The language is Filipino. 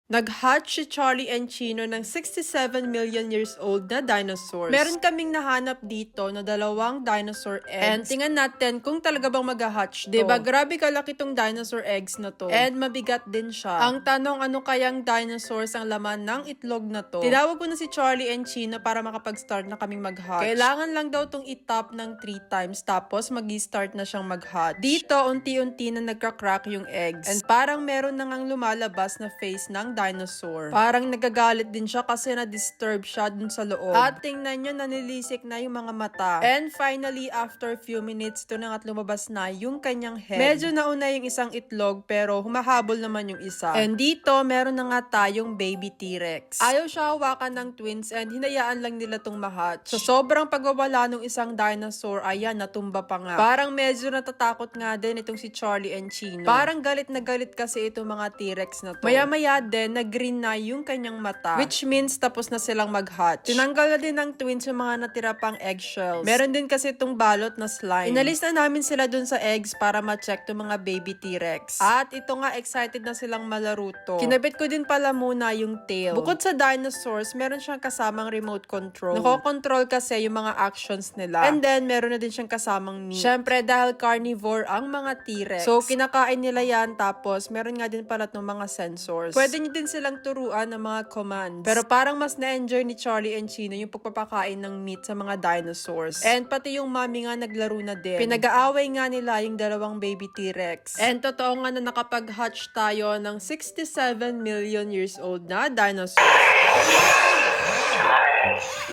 Nag-hatch si Charlie and Chino ng 67 million years old na dinosaurs. Meron kaming nahanap dito na dalawang dinosaur eggs. And tingnan natin kung talaga bang mag-hatch to. Diba, grabe kalaki tong dinosaur eggs na to. And mabigat din siya. Ang tanong, ano kayang dinosaurs ang laman ng itlog na to? Tinawag ko na si Charlie and Chino para makapag-start na kaming mag-hatch. Kailangan lang daw tong itap ng 3 times tapos mag-start na siyang mag-hatch. Dito, unti-unti na nagka-crack yung eggs. And parang meron na ngang lumalabas na face ng dinosaur. Parang nagagalit din siya kasi na-disturb siya dun sa loob. At tingnan nyo, nanilisik na yung mga mata. And finally, after few minutes, ito na nga't lumabas na yung kanyang head. Medyo nauna yung isang itlog pero humahabol naman yung isa. And dito, meron na nga tayong baby T-Rex. Ayaw siya hawakan ng twins and hinayaan lang nila tong mahatch. So sobrang pagwawala ng isang dinosaur, ayan, natumba pa nga. Parang medyo natatakot nga din itong si Charlie and Chino. Parang galit na galit kasi itong mga T-Rex na to. Maya-maya din, nag-green na yung kanyang mata. Which means tapos na silang mag-hatch. Tinanggal na din ng twins yung mga natira pang eggshells. Meron din kasi itong balot na slime. Inalis na namin sila dun sa eggs para ma-check itong mga baby T-Rex. At ito nga, excited na silang malaro to. Kinabit ko din pala muna yung tail. Bukod sa dinosaurs, meron siyang kasamang remote control. Nako-control kasi yung mga actions nila. And then, meron na din siyang kasamang meat. Syempre, dahil carnivore ang mga T-Rex. So, kinakain nila yan. Tapos, meron nga din pala itong mga sensors. Pwede nyo din silang turuan ng mga commands. Pero parang mas na-enjoy ni Charlie and Chino yung pagpapakain ng meat sa mga dinosaurs. And pati yung mommy nga naglaro na din. Pinag-aaway nga nila yung dalawang baby T-Rex. And totoo nga na nakapag-hatch tayo ng 67 million years old na dinosaurs.